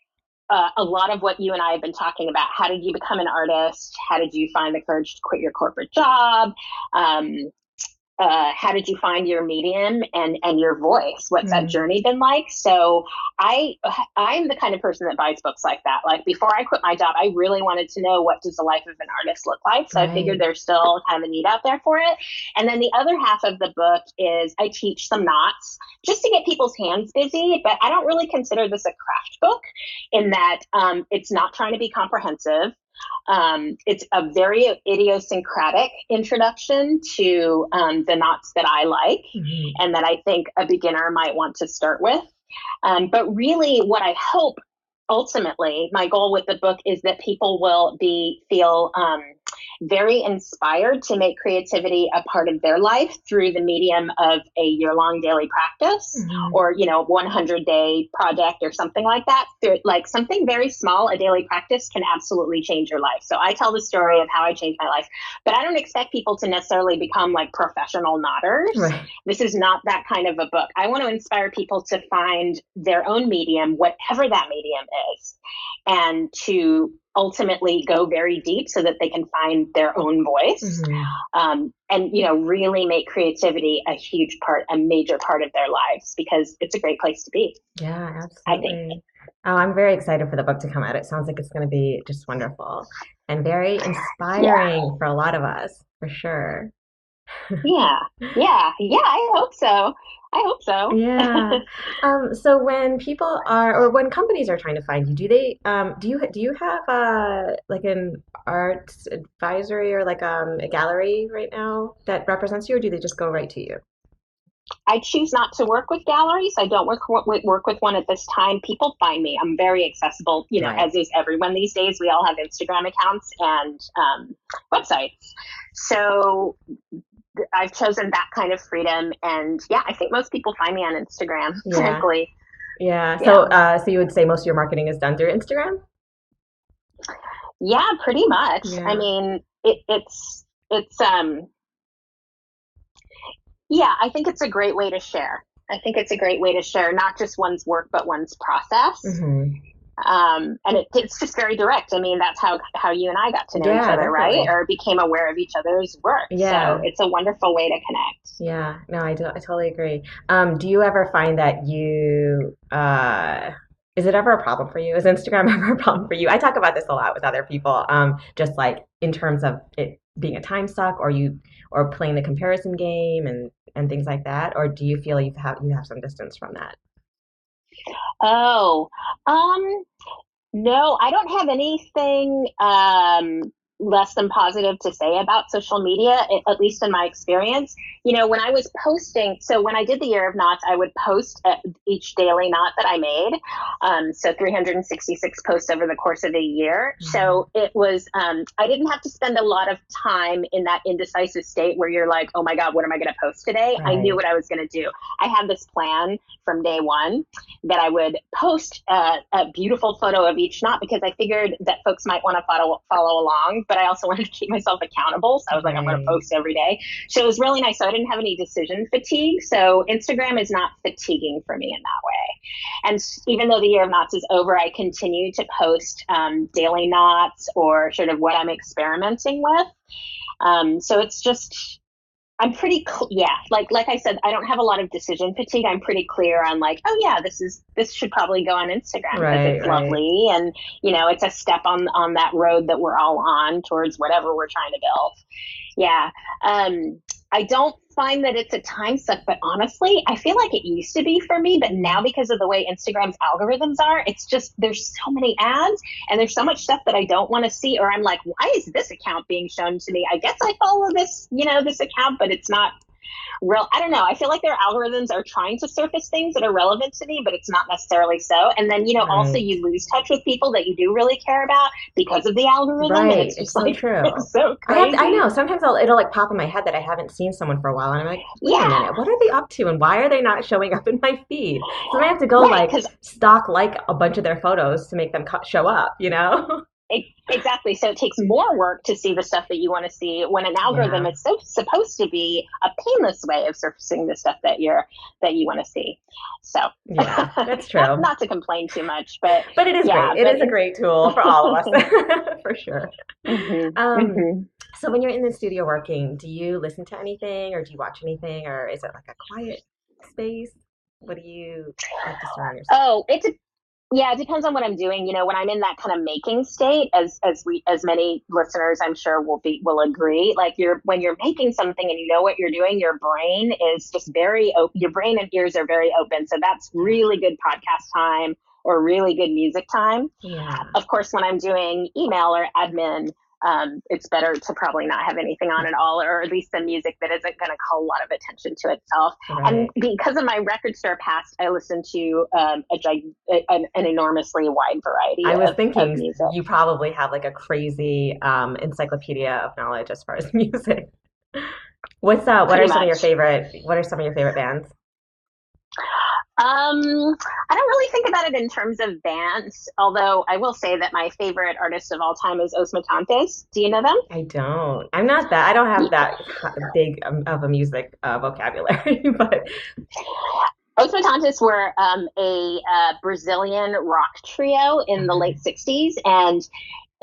a lot of what you and I have been talking about. How did you become an artist? How did you find the courage to quit your corporate job? Um, how did you find your medium and your voice? What's that mm, journey been like? So I I'm the kind of person that buys books like that. Like before I quit my job, I really wanted to know, what does the life of an artist look like. So I figured right. there's still kind of a need out there for it. And then the other half of the book is I teach some knots just to get people's hands busy. But I don't really consider this a craft book in that it's not trying to be comprehensive. It's a very idiosyncratic introduction to the knots that I like Mhm. and that I think a beginner might want to start with. But really, what I hope ultimately, my goal with the book is that people will feel very inspired to make creativity a part of their life through the medium of a year-long daily practice, Mhm. or 100-day project or something like that. Like something very small, a daily practice can absolutely change your life. So I tell the story of how I changed my life, but I don't expect people to necessarily become like professional knotters. Right. This is not that kind of a book. I want to inspire people to find their own medium, whatever that medium is, and to ultimately go very deep so that they can find their own voice, Mhm. and really make creativity a major part of their lives, because it's a great place to be, Yeah, I think. absolutely. Oh, I'm very excited for the book to come out. It sounds like it's going to be just wonderful and very Yeah, inspiring for a lot of us, for sure. yeah, yeah. I hope so. I hope so. Yeah. So when people are, or when companies are trying to find you, do you have like an art advisory or like a gallery right now that represents you, or do they just go right to you? I choose not to work with galleries. I don't work with one at this time. People find me. I'm very accessible, Right. as is everyone these days. We all have Instagram accounts and websites. So I've chosen that kind of freedom. And yeah, I think most people find me on Instagram, Yeah. frankly. Yeah. Yeah. So you would say most of your marketing is done through Instagram? Yeah, pretty much. I Yeah. mean, it's yeah, I think it's a great way to share. I think it's a great way to share not just one's work, but one's process. Hmm. And it's just very direct. I mean, that's how you and I got to know each Yeah, other, right? definitely. Or became aware of each other's work. So Yeah. it's a wonderful way to connect. Yeah. No, I totally agree. Do you ever find that is it ever a problem for you? Is Instagram ever a problem for you? I talk about this a lot with other people, just like in terms of it being a time suck or playing the comparison game and things like that, or do you feel you have some distance from that? Oh, um, no, I don't have anything. less than positive to say about social media, at least in my experience. When I was posting, so when I did the Year of Knots, I would post each daily knot that I made. So 366 posts over the course of a year. Mm-hmm. So it was, I didn't have to spend a lot of time in that indecisive state where you're like, oh my God, what am I going to post today? Right. I knew what I was going to do. I had this plan from day one that I would post a beautiful photo of each knot because I figured that folks might want to follow along, but I also wanted to keep myself accountable. So I was like, I'm going to post every day. So it was really nice. So I didn't have any decision fatigue. So Instagram is not fatiguing for me in that way. And even though the Year of Knots is over, I continue to post daily knots or sort of what I'm experimenting with. So it's just, I'm pretty, like I said, I don't have a lot of decision fatigue. I'm pretty clear on like, oh yeah, this should probably go on Instagram because it's lovely. And, it's a step on that road that we're all on towards whatever we're trying to build. Yeah. I don't find that it's a time suck, but honestly, I feel like it used to be for me, but now because of the way Instagram's algorithms are, it's just, there's so many ads and there's so much stuff that I don't want to see, or I'm like, why is this account being shown to me? I guess I follow this, this account, but it's not real. I don't know. I feel like their algorithms are trying to surface things that are relevant to me, but it's not necessarily so. And then, also you lose touch with people that you do really care about because of the algorithm. Right. And it's just so true. It's so crazy. I know. Sometimes it'll like pop in my head that I haven't seen someone for a while. And I'm like, wait a minute, what are they up to? And why are they not showing up in my feed? So I have to go stalk like a bunch of their photos to make them show up, Exactly. So it takes more work to see the stuff that you want to see when an algorithm is supposed to be a painless way of surfacing the stuff that you want to see. So yeah, that's true. not to complain too much, but it is great. It is a great tool for all of us, for sure. Mm-hmm. So when you're in the studio working, do you listen to anything, or do you watch anything, or is it like a quiet space? What do you like to surround yourself? Oh, it depends on what I'm doing. When I'm in that kind of making state, as many listeners I'm sure will agree, like when you're making something and you know what you're doing, your brain is just very open. Your brain and ears are very open. So that's really good podcast time or really good music time. Yeah. Of course, when I'm doing email or admin, it's better to probably not have anything on at all, or at least the music that isn't going to call a lot of attention to itself. Right. And because of my record store past, I listen to an enormously wide variety of music. You probably have like a crazy encyclopedia of knowledge as far as music. What are some of your favorite bands? I don't really think about it in terms of bands, although I will say that my favorite artist of all time is Os Mutantes. Do you know them? I don't. I don't have that big of a music vocabulary, but Os Mutantes were a Brazilian rock trio in the late 60s, and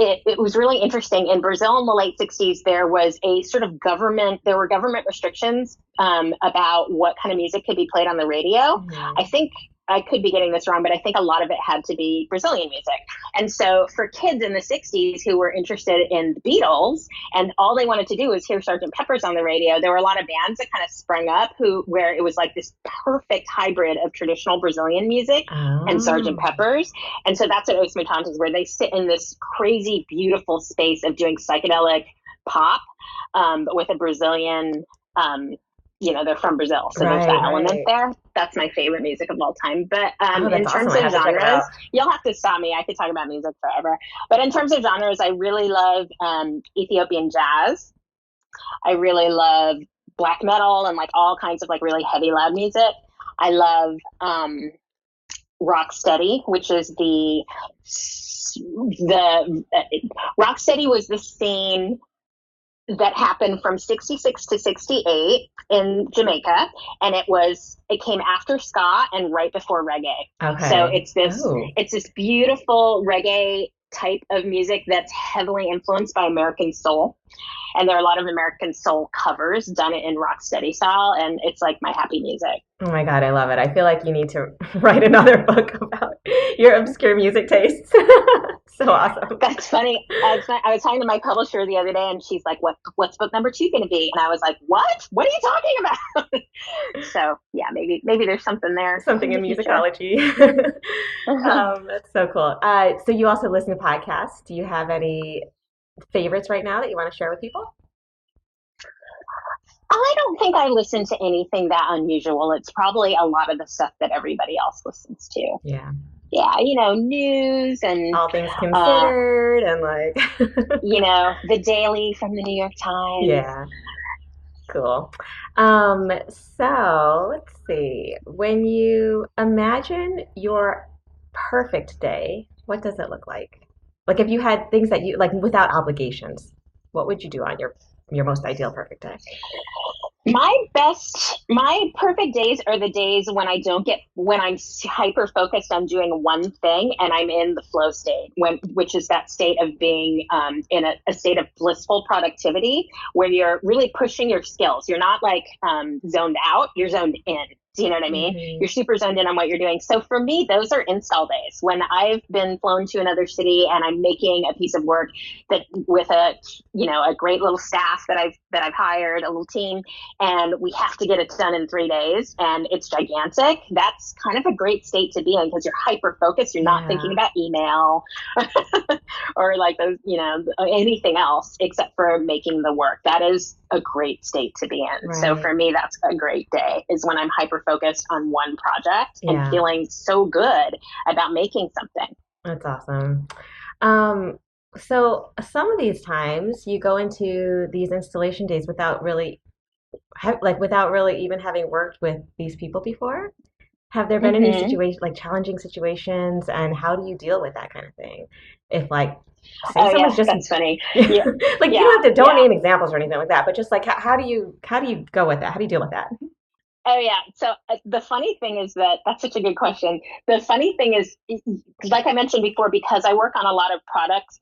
it was really interesting. In Brazil in the late 60s, there were government restrictions about what kind of music could be played on the radio. Mm-hmm. I think I could be getting this wrong, but I think a lot of it had to be Brazilian music. And so for kids in the 60s who were interested in the Beatles and all they wanted to do was hear Sgt. Pepper's on the radio, there were a lot of bands that kind of sprung up where it was like this perfect hybrid of traditional Brazilian music and Sgt. Pepper's. And so that's what Os Mutantes, where they sit in this crazy, beautiful space of doing psychedelic pop, but with a Brazilian they're from Brazil, so there's that element there. That's my favorite music of all time. But in terms of genres, you'll have to stop me. I could talk about music forever. But in terms of genres, I really love Ethiopian jazz. I really love black metal and like all kinds of like really heavy, loud music. I love rocksteady, which is the rocksteady was the scene that happened from 66 to 68 in Jamaica, and it came after ska and right before reggae. Okay. So it's this beautiful reggae type of music that's heavily influenced by American soul. And there are a lot of American soul covers done in rocksteady style, and it's like my happy music. Oh my God, I love it. I feel like you need to write another book about your obscure music tastes. So awesome. That's funny. I was talking to my publisher the other day, and she's like, what's book number 2 going to be? And I was like, what? What are you talking about? So yeah, maybe there's something there. Something in musicology. That's so cool. So you also listen to podcasts. Do you have any favorites right now that you want to share with people? I don't think I listen to anything that unusual. It's probably a lot of the stuff that everybody else listens to. Yeah. Yeah, news and All things uh, considered and like the Daily from the New York Times. yeah, cool. So let's see. When you imagine your perfect day, what does it look like? Like if you had things that you like without obligations, what would you do on your most ideal perfect day? My perfect days are the days when I'm hyper focused on doing one thing and I'm in the flow state, which is that state of being in a state of blissful productivity where you're really pushing your skills. You're not like zoned out, you're zoned in. Do you know what I mean? Hmm. You're super zoned in on what you're doing. So for me, those are install days when I've been flown to another city and I'm making a piece of work that with a great little staff that I've hired, a little team, and we have to get it done in 3 days and it's gigantic. That's kind of a great state to be in because you're hyper focused. You're not Yeah, thinking about email or like those, anything else except for making the work. That is a great state to be in. So right. for me, that's a great day is when I'm hyper focused on one project and Yeah, feeling so good about making something. that's awesome. Um, so some of these times you go into these installation days without really without really even having worked with these people before. Have there been any Hmm. situation like challenging situations, and how do you deal with that kind of thing? If like, say Oh yeah, someone's just that's funny. like Yeah, you yeah, don't yeah. name examples or anything like that, but just like how do you go with that? How do you deal with that? Oh yeah. So the funny thing is that's such a good question. The funny thing is, like I mentioned before, because I work on a lot of projects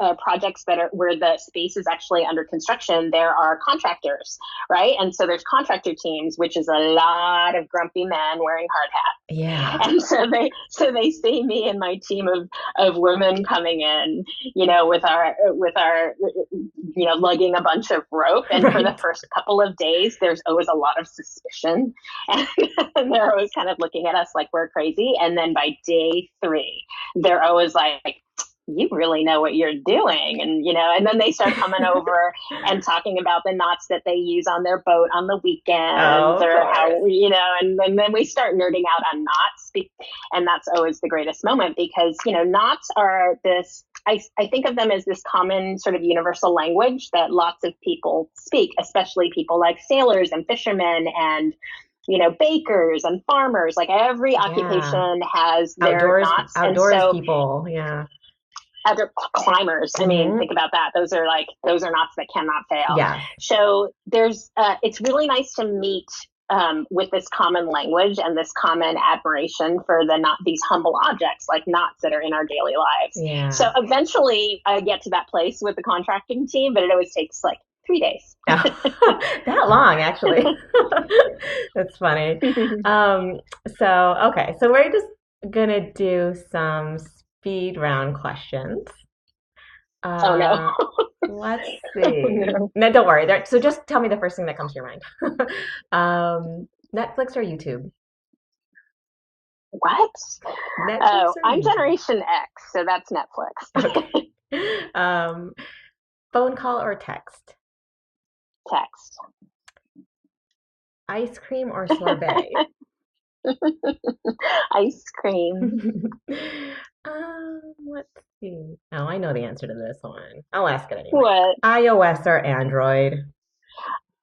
that are where the space is actually under construction. There are contractors, right? And so there's contractor teams, which is a lot of grumpy men wearing hard hats. Yeah. And so they see me and my team of women coming in, with our lugging a bunch of rope. And for the Right. first couple of days, there's always a lot of suspicion. And they're always kind of looking at us like we're crazy. And then by day 3, they're always like, you really know what you're doing. And then they start coming over and talking about the knots that they use on their boat on the Oh, weekends of or course. and then we start nerding out on knots. And that's always the greatest moment because, knots are I think of them as this common sort of universal language that lots of people speak, especially people like sailors and fishermen and bakers and farmers. Like every Yeah. occupation has their knots. And Outdoors so people. Yeah. other climbers, I mean, Hmm. think about that. Those are knots that cannot fail. Yes. So it's really nice to meet with this common language and this common admiration for these humble objects like knots that are in our daily lives. Yeah. So eventually I get to that place with the contracting team, but it always takes like 3 days. That long, actually. That's funny. Um, so we're just gonna do some speed round questions. Oh no. Uh, let's Oh, see. no. No, don't worry. So just tell me the first thing that comes to your mind. Netflix or YouTube? What? Netflix Oh, or I'm YouTube? Generation X, so that's Netflix. Okay. Um, phone call or text? Text. Ice cream or sorbet? Ice cream. Let's see. Oh, I know the answer to this one. I'll ask it anyway. What? iOS or Android?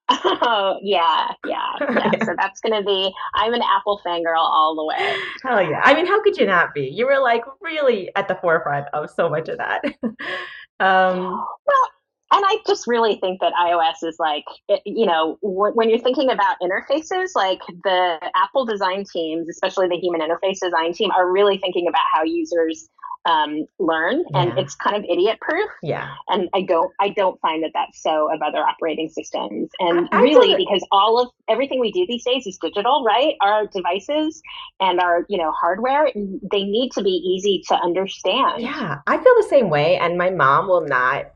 Oh, yeah, yeah, yeah. So that's going to be, I'm an Apple fangirl all the way. Hell yeah. I mean, how could you not be? You were like really at the forefront of so much of that. Um, Well, and I just really think that iOS is like, when you're thinking about interfaces, like the Apple design teams, especially the human interface design team, are really thinking about how users learn, and yeah, it's kind of idiot proof. yeah. And I don't find that that's so of other operating systems. And I feel really, that, because all of everything we do these days is digital, right? Our devices and our hardware, they need to be easy to understand. yeah, I feel the same way. And my mom will not,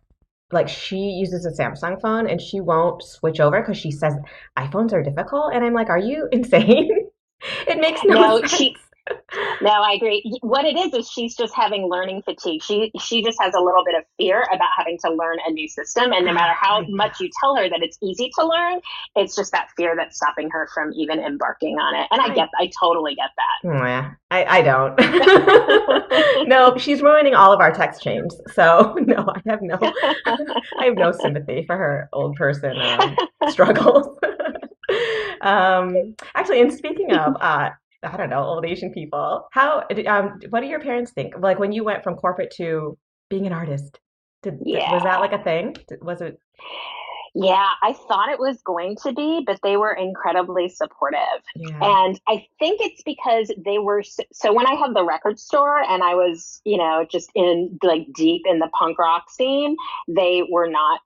like, she uses a Samsung phone and she won't switch over because she says iPhones are difficult. And I'm like, are you insane? It makes no No, sense. No, I agree. What it is she's just having learning fatigue. She just has a little bit of fear about having to learn a new system, and no matter how I much you tell her that it's easy to learn, it's just that fear that's stopping her from even embarking on it. And I I totally get Mwah. I don't. that. No, she's ruining all of our text chains. So no, I have no sympathy for her old person struggles. Actually, and speaking of I don't know, old Asian people, what do your parents think? Like when you went from corporate to being an artist, was that Yeah. like a thing? Was it? Yeah, I thought it was going to be, but they were incredibly supportive. Yeah. And I think it's because they were so when I had the record store and I was, just in like deep in the punk rock scene, they were not,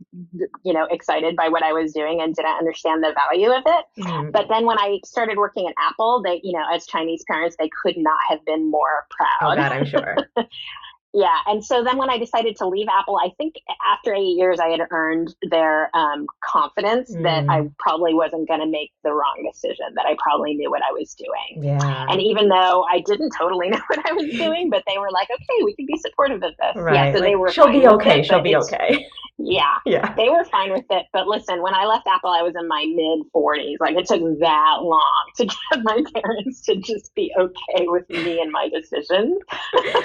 excited by what I was doing and didn't understand the value of it. Mhm. But then when I started working at Apple, they, as Chinese parents, they could not have been more Oh proud. God, I'm sure. Yeah. And so then when I decided to leave Apple, I think after 8 years, I had earned their confidence that I Mm, probably wasn't going to make the wrong decision, that I probably knew what I was doing. yeah. And even though I didn't totally know what I was doing, but they were like, okay, we can be supportive of this. Yeah. Right. So they Like were she'll fine be with okay. it, She'll but be okay. yeah, Yeah. they were fine with it. But listen, when I left Apple, I was in my mid 40s. Like it took that long to get my parents to just be okay with me and my decisions.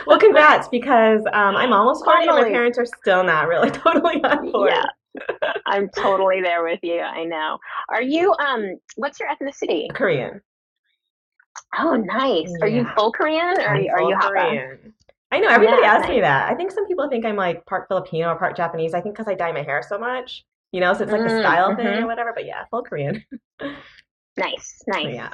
Well, congrats, because I'm almost 40 and my Finally. parents are still not really totally on Yeah. board. I'm totally there with you. I know. Are you what's your ethnicity? Korean. Oh, nice. Are you Yeah, full Korean or I'm are full you Hapa? Korean. I know everybody Yeah, asks me nice. that. I think some people think I'm like part Filipino or part Japanese. I think because I dye my hair so much, so it's like the style thing or Mm-hmm. whatever. But yeah, full Korean. Nice, nice. Yeah.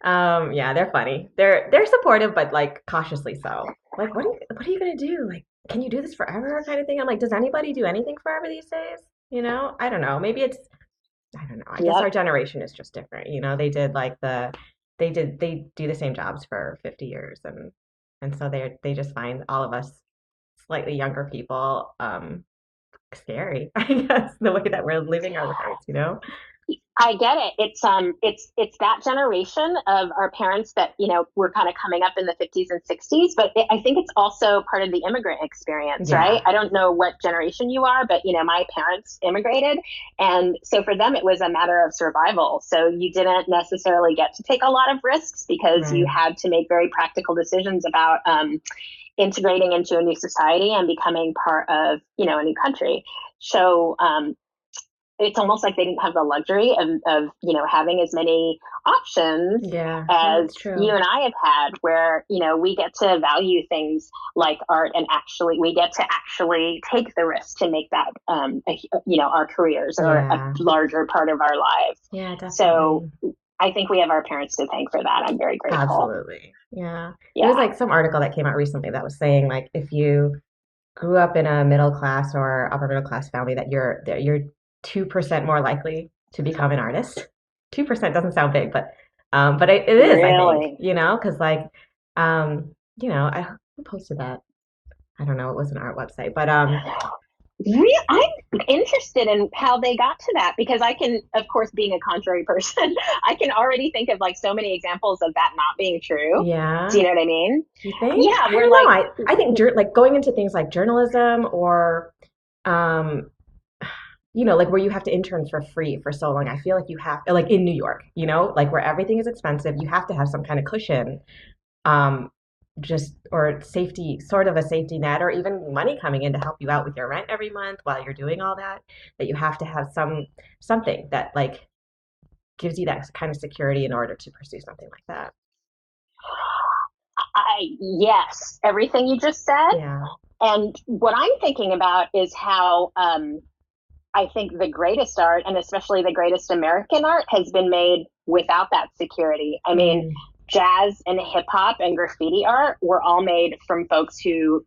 Yeah, they're funny. They're supportive, but like cautiously so. Like, what are you gonna do? Like, can you do this forever kind of thing? I'm like, does anybody do anything forever these days? I don't know. Maybe it's I don't know. I guess our Yep. generation is just different. They do the same jobs for 50 years, and so they just find all of us slightly younger people scary, I guess, the way that we're living our lives. I get it. It's that generation of our parents that were kind of coming up in the 50s and 60s, but I think it's also part of the immigrant experience, right? Yeah. I don't know what generation you are, but my parents immigrated, and so for them it was a matter of survival. So you didn't necessarily get to take a lot of risks because you Right. had to make very practical decisions about integrating into a new society and becoming part of a new country. So it's almost like they didn't have the luxury of having as many options Yeah, as that's you true. and I have had, where we get to value things like art, and actually we get to actually take the risk to make that our careers or a Yeah. larger part of our lives. Yeah, So definitely. I think we have our parents to thank for that. I'm very grateful. Absolutely. Yeah. There was Yeah. like some article that came out recently that was saying like if you grew up in a middle class or upper middle class family that you're 2% more likely to become an artist. 2% doesn't sound big, but it is, I think, Really. because like I who posted that? I don't know, it was an art website, but I'm interested in how they got to that, because I can, of course, being a contrary person, I can already think of like so many examples of that not being true. Do yeah. you know what I mean? You think? Yeah, I we're don't know. like, I think like going into things like journalism or um like where you have to intern for free for so long. I feel like you have like in New York, like where everything is expensive, you have to have some kind of cushion, um, just or safety, sort of a safety net, or even money coming in to help you out with your rent every month while you're doing all that. That you have to have something that like gives you that kind of security in order to pursue something like that. yes, everything you just said. Yeah. And what I'm thinking about is how I think the greatest art, and especially the greatest American art, has been made without that security. I mean, Mm, jazz and hip hop and graffiti art were all made from folks who,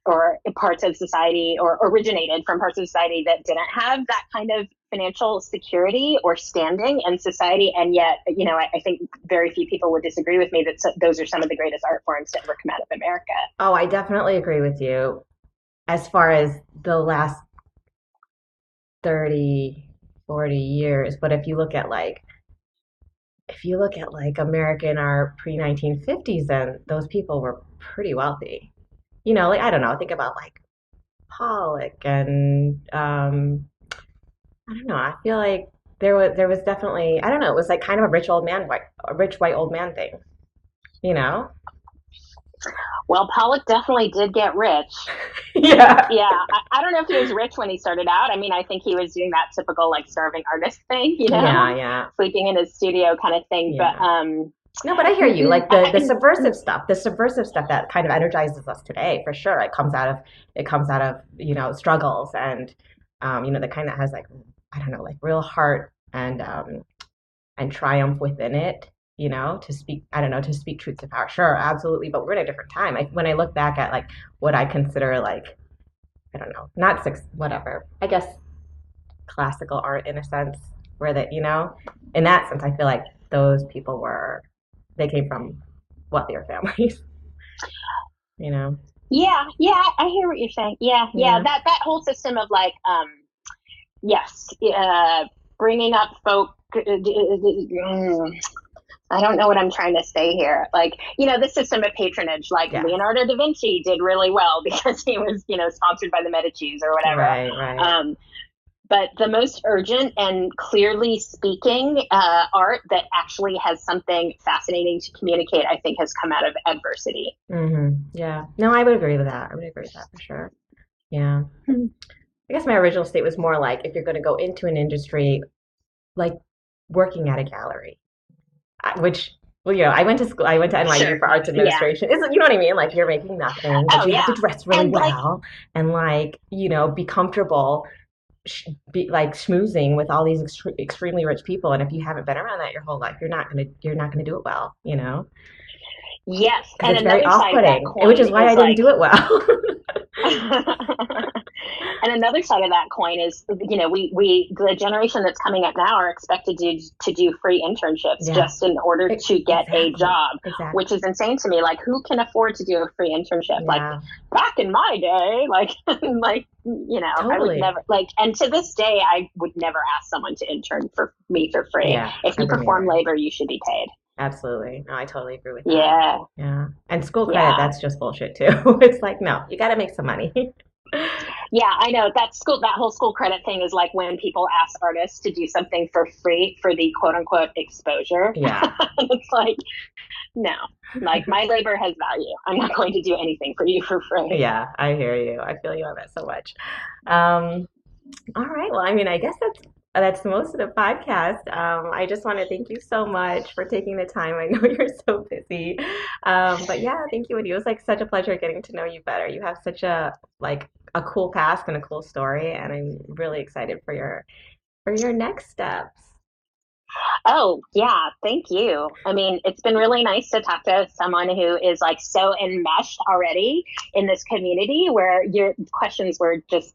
or parts of society, or originated from parts of society that didn't have that kind of financial security or standing in society. And yet, I think very few people would disagree with me that those are some of the greatest art forms to ever come out of America. oh, I definitely agree with you as far as the last 30, 40 years. But if you look at like if you look at like American art pre-1950s, then those people were pretty wealthy. Like I don't know, think about like Pollock and I don't know. I feel like there was definitely, I don't know, it was like kind of a rich white old man thing, you know? Well, Pollock definitely did get rich. Yeah. Yeah, I don't know if he was rich when he started out. I mean, I think he was doing that typical like starving artist thing, Yeah, yeah. sleeping in his studio kind of thing. Yeah. But No, but I hear you. Like the subversive stuff that kind of energizes us today, for sure. It comes out of struggles and the kind that has like I don't know, like real heart and triumph within it. To speak I don't know to speak truth to power. Sure, absolutely. But we're in a different time. When I look back at like what I consider like I don't know, not six, whatever. I guess classical art in a sense, where that in that sense, I feel like those people they came from wealthier families, you know? yeah, I hear what you're saying. Yeah, Yeah. that whole system of like, yes, bringing up folk. I don't know what I'm trying to say here. Like, the system of patronage, like Yes. Leonardo da Vinci did really well because he was, sponsored by the Medicis or whatever. Right. But the most urgent and clearly speaking art that actually has something fascinating to communicate, I think, has come out of adversity. Yeah. No, I would agree with that. I would agree with that for sure. Yeah. I guess my original state was more like if you're going to go into an industry, like working at a gallery, which, well, I went to school. I went to NYU Sure. for arts administration. You know what I mean? Like you're making nothing, but Oh, you yeah. have to dress really And, like- well and like be comfortable, be like schmoozing with all these extremely rich people. And if you haven't been around that your whole life, you're not gonna do it well. Yes, Because and it's very another side of that off-putting, coin which is why I is, didn't like- do it well. And another side of that coin is, we the generation that's coming up now are expected to do free internships Yeah. just in order to get a Exactly. job, Exactly. which is insane to me. Like, who can afford to do a free internship? Yeah. Like, back in my day, I Totally. would never, and to this day, I would never ask someone to intern for me for free. Yeah, If you never perform either. labor, you should be paid. Absolutely. No, I totally agree with that. Yeah. Yeah. And school credit, Yeah. that's just bullshit too. It's like, no, you got to make some money. Yeah, I know that whole school credit thing is like when people ask artists to do something for free for the quote unquote exposure. Yeah. It's like, no, like my labor has value. I'm not going to do anything for you for free. Yeah, I hear you. I feel you on that so much. All right. Well, I mean, I guess that's most of the podcast. I just want to thank you so much for taking the time. I know you're so busy. But yeah, thank you. And it was like such a pleasure getting to know you better. You have such a cool past and a cool story, and I'm really excited for your next steps. Oh, yeah. Thank you. I mean, it's been really nice to talk to someone who is like so enmeshed already in this community where your questions were just,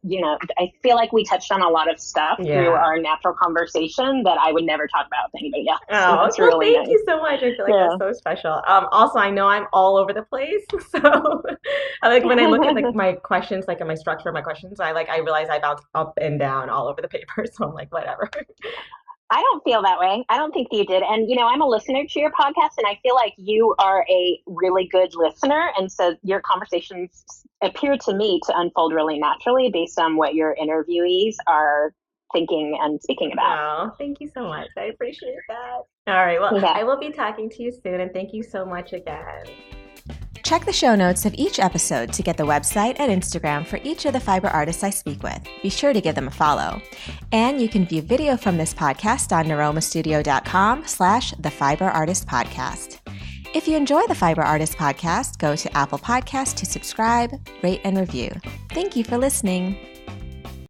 I feel like we touched on a lot of stuff Yeah. through our natural conversation that I would never talk about with anybody else. Oh, It's well, really thank nice. you so much. I feel like that's so special. Also, I know I'm all over the place, so when I look at my questions, like in my structure of my questions, I realize I bounce up and down all over the paper. So I'm like, whatever. I don't feel that way. I don't think you did. And, I'm a listener to your podcast, and I feel like you are a really good listener. And so your conversations appear to me to unfold really naturally based on what your interviewees are thinking and speaking about. Oh, thank you so much. I appreciate that. All right. Well, Yeah. I will be talking to you soon, and thank you so much again. Check the show notes of each episode to get the website and Instagram for each of the fiber artists I speak with. Be sure to give them a follow. And you can view video from this podcast on niromastudio.com/thefiberartistpodcast. If you enjoy the Fiber Artist Podcast, go to Apple Podcasts to subscribe, rate, and review. Thank you for listening.